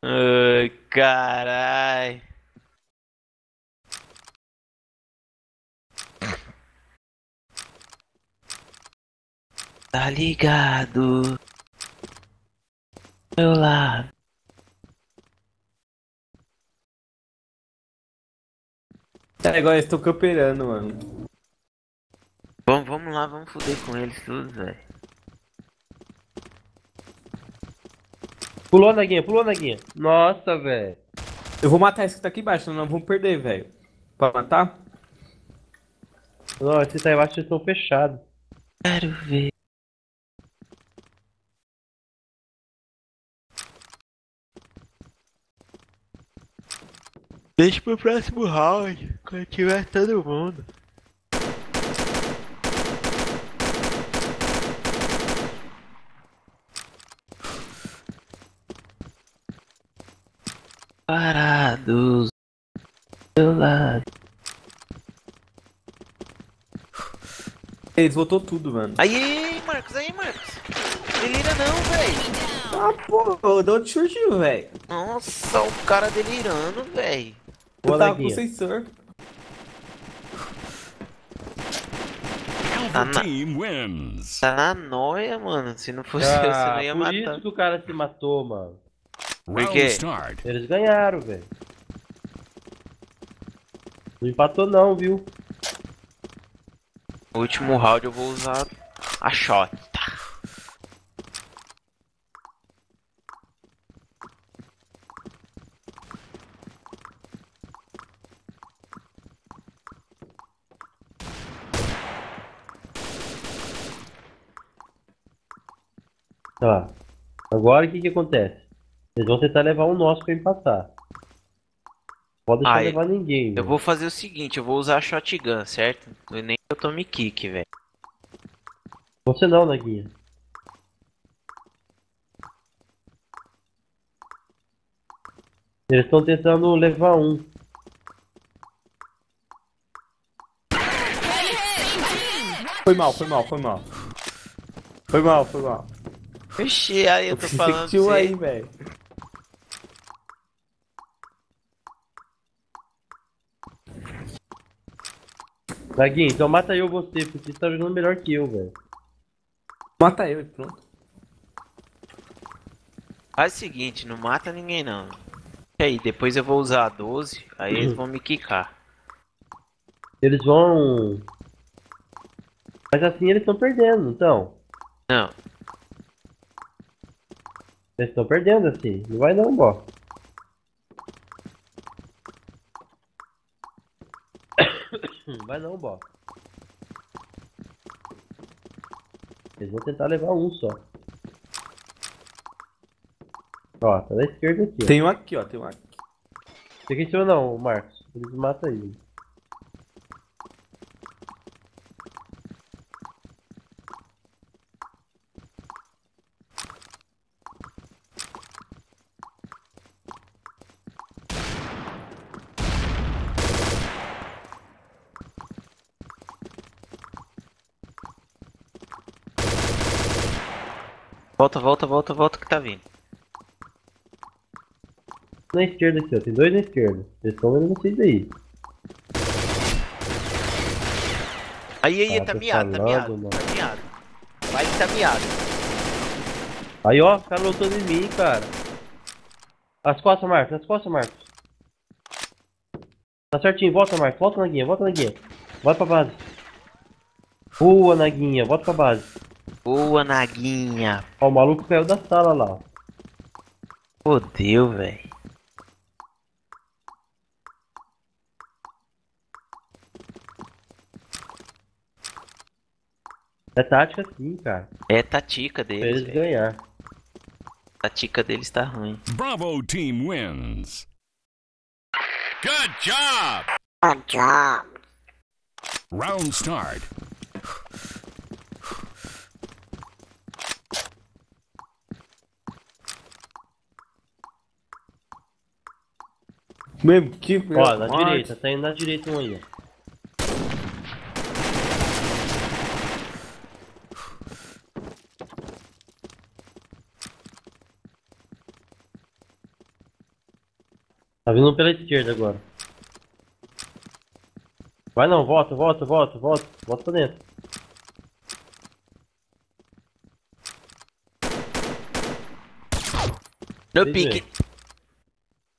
Ai, carai. Tá ligado? Meu lado. É igual eles estão camperando, mano. Vamos lá, vamos foder com eles tudo, velho. Pulou, Neguinha, pulou, Neguinha. Nossa, velho. Eu vou matar esse que tá aqui embaixo, senão nós vamos perder, velho. Pra matar? Não, esse tá embaixo estão fechados. Quero ver. Deixa pro próximo round, quando tiver todo mundo. Parados do seu lado. Eles voltou tudo, mano. Aí, Marcos, aí, Marcos. Delira não, velho. Ah, pô, de onde surgiu, velho? Nossa, o cara delirando, velho. Eu Boa, tava com o Neguinha. sensor. Tá Alpha na, team wins. tá na noia, mano. Se não fosse eu, você não Ah, ia por matar. isso que o cara se matou, mano. Por Round quê? start. Eles ganharam, velho. Não empatou não, viu? No último round eu vou usar a shot. Tá. Agora o que que acontece? Eles vão tentar levar um nosso pra empatar. Pode deixar Aí, levar ninguém, eu velho. vou fazer o seguinte, eu vou usar a shotgun, certo? Nem eu tome kick, velho. Você não, Neguinha. Eles estão tentando levar um. Foi mal, foi mal, foi mal. Foi mal, foi mal. Vixe, aí eu tô pensei falando que tinha um pra aí, você. velho. Neguinha, então mata eu você, porque você tá jogando melhor que eu, velho. Mata eu e pronto. Faz o seguinte, não mata ninguém não. E aí, depois eu vou usar a 12, aí eles vão me quicar. Eles vão. Mas assim eles estão perdendo, então. Não, Eles estão perdendo assim. Não vai não, bó. Não vai não, bó. Eles vão tentar levar um só. Ó, tá na esquerda aqui, ó. Tem um aqui, ó, tem um aqui. Fica em cima não, Marcos. Eles matam ele. volta, volta, volta, volta que tá vindo. Na esquerda aqui, ó. Tem dois na esquerda. Eles estão vendo vocês aí. Aí, Ah, tá tô miado, tá falando, miado, mano. tá miado. Vai que tá miado. Aí, ó, o cara lutando em mim, cara. As costas, Marcos. As costas, Marcos. Tá certinho. Volta, Marcos. Volta, Naguinha. Volta, Naguinha. Volta pra base. Boa, Naguinha. Volta pra base. Boa, Naguinha. Ó, o maluco caiu da sala lá, ó. Fodeu, velho. É tática sim, cara. É tatica Pra deles, eles velho. ganhar. A tatica deles tá ruim. Bravo team wins. Good job. Good job. Round start. Mesmo que. Ó, na direita. Tá indo na direita um aí, ó. Tá vindo pela esquerda agora. Vai não, volta. Volta pra dentro. No Vem pique. ver.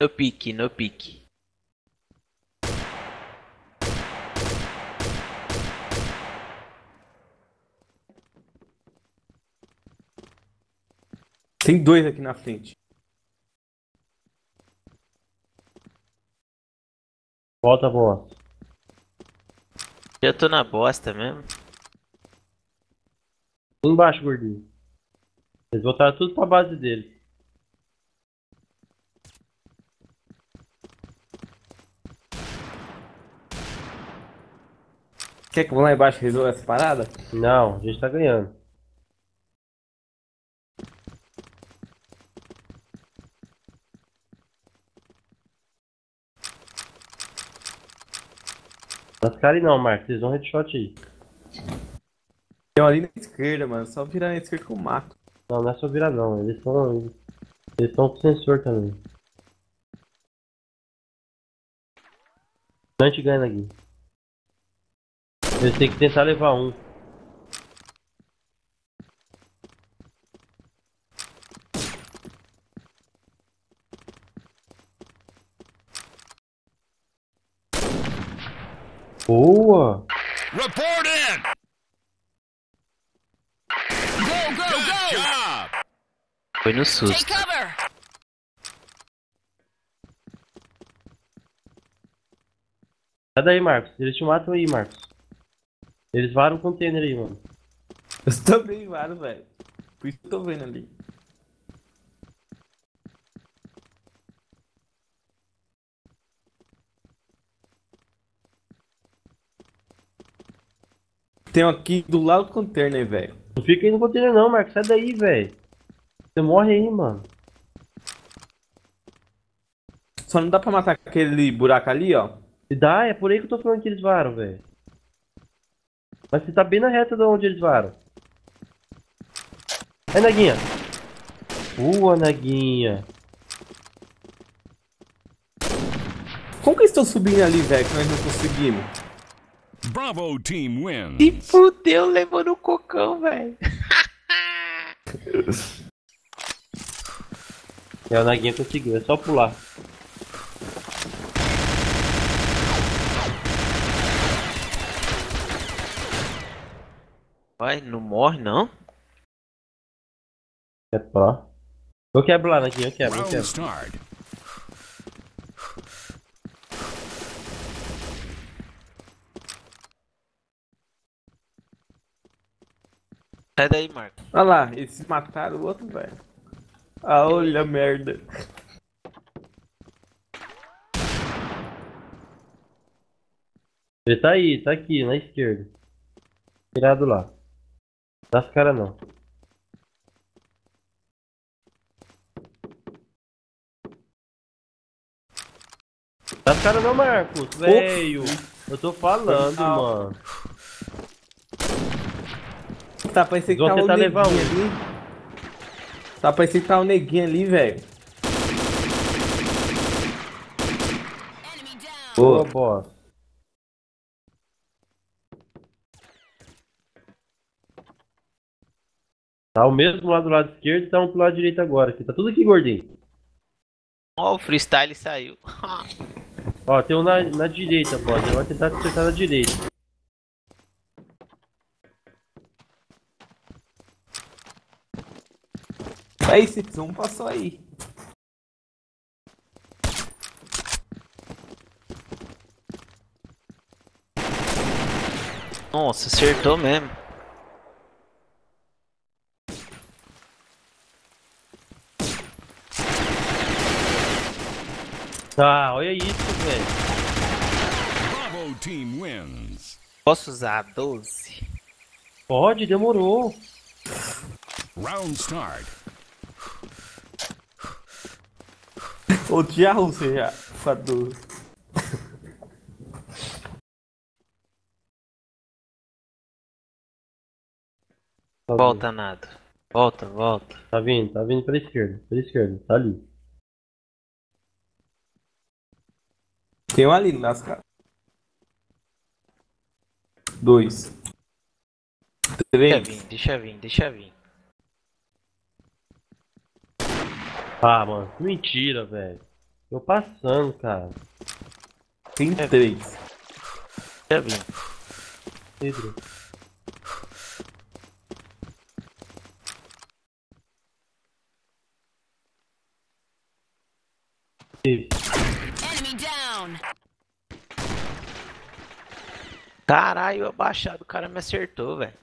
No pique, no pique. Tem dois aqui na frente. Volta, boss. Eu tô na bosta mesmo. Embaixo, gordinho. Eles voltaram tudo pra base dele. Quer que eu vou lá embaixo e resolva essa parada? Não, a gente tá ganhando. Lascarem não, Marcos. Eles vão headshot aí. Tem um ali na esquerda, mano. Só virar na esquerda que eu mato. Não, não é só virar não. Eles estão com sensor também. Não, a gente ganha aqui. Eles têm que tentar levar um. Boa! Report in! Go, go, Good go! job! Foi no Take susto. cover! Sai daí, Marcos. Eles te matam aí, Marcos. Eles varam o container aí, mano. Eu também vários, velho. Por isso que eu tô vendo ali. Tem um aqui do lado do container, velho. Não fica aí no container não, Marcos. Sai daí, velho. Você morre aí, mano. Só não dá pra matar aquele buraco ali, ó. E dá, é por aí que eu tô falando que eles varam, velho. Mas você tá bem na reta de onde eles varam. Aí, Naguinha. Boa, Naguinha. Como que eles estão subindo ali, velho, que nós não conseguimos? Bravo team wins. Se fudeu, levou no cocão, velho. É, o Naguinha conseguiu, é só pular. Vai, não morre não? É pró. Eu quebro lá, Naguinha, eu quebro. Round start. Sai daí, Marco. Olha lá, eles mataram o outro, velho. Ah, olha a merda. Ele tá aí, tá aqui, na esquerda. Tirado lá. Dá as caras não. Dá as caras não, Marcos, velho. Eu tô falando, Não. mano. Tá parecendo que Vou tá um tentar neguinho levar um. ali. Tá parecendo que tá um neguinho ali, velho. Enemy down! Boa, Boa. boss. Tá o mesmo lá do lado esquerdo e tá um pro lado direito agora. Aqui. Tá tudo aqui, gordinho. Ó, o freestyle saiu. Ó, tem um na direita, boss. Ele vai tentar acertar na direita. Aí, esse um passou aí. Nossa, acertou mesmo. Tá, olha isso, velho. Bravo team wins. Posso usar a 12? Pode, demorou. Round start. Ô, tia Rússia já. Fador. Tá Volta nada. Volta, volta. Tá vindo pela esquerda, tá ali. Tem um ali nas caras. 2. Deixa 3. vir, deixa vir, deixa vir. Ah, mano, que mentira, velho. Tô passando, cara. Tem 3. Deixa vir. Pedro. Enemy down. Caralho, abaixado, o cara me acertou, velho.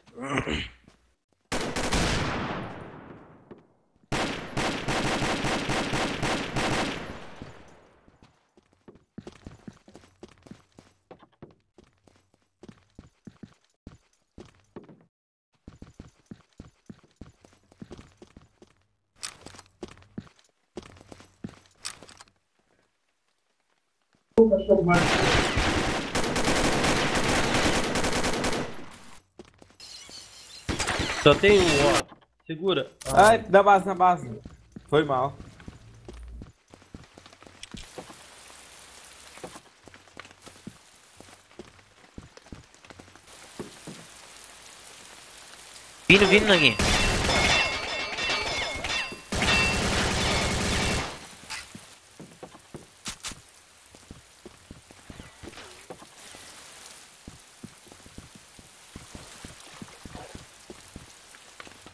Só tem um, ó. Segura. Ai, na base, na base. Foi mal. Vindo, vindo, Naguinho.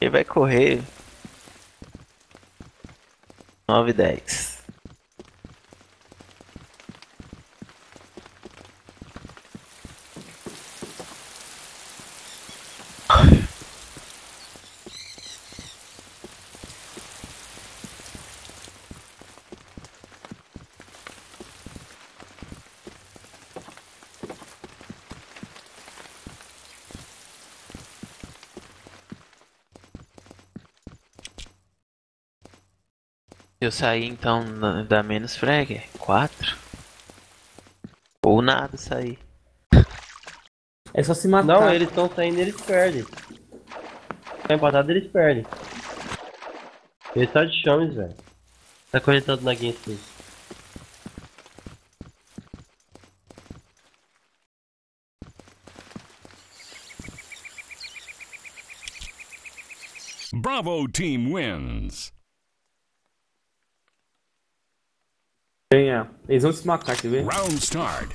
Ele vai correr 9 e 10. Se eu sair então dá menos frag, 4. Ou nada sair. É só se matar. Não, eles estão saindo, eles perdem. Tá empatado, eles perdem. Ele tá de chames, velho. Tá corretando na game assim. Bravo team wins. Ganha. Eles vão se matar, quer ver? Round start.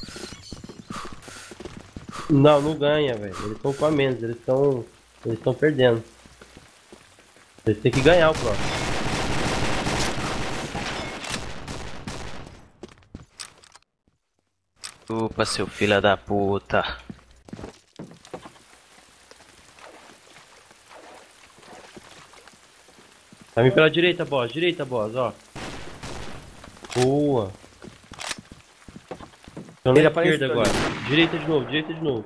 Não, não ganha, velho. Eles estão com a menos, eles estão perdendo. Eles têm que ganhar o próximo. Opa, seu filho da puta. Vai vir pela direita, boss, ó. Boa. Estão na Ele esquerda apareceu agora. Direita de novo.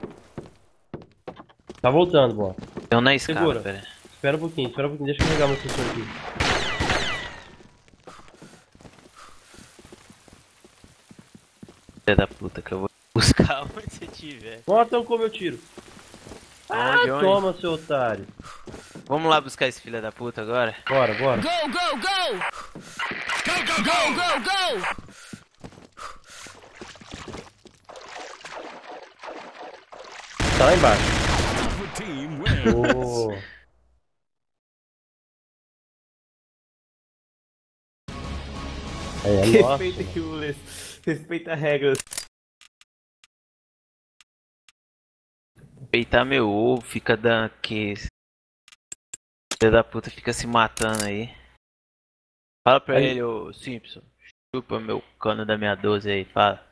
Tá voltando, boss. Eu na escada, Segura. pera. Espera um pouquinho, deixa eu carregar meu sensor aqui. Filha da puta que eu vou buscar onde você tiver. Ó, tancou meu tiro. Onde, onde? Toma, seu otário. Vamos lá buscar esse filho da puta agora? Bora. Go, go, go. Go, go, go. Tá lá embaixo. Bravo team wins. Boa. É, nossa. Respeita rules. Respeita regras. Peitar meu ovo, fica dando que. Filho da puta fica se matando aí. Fala pra Aí. ele, ô Simpson. Chupa meu cano da minha 12 aí, fala.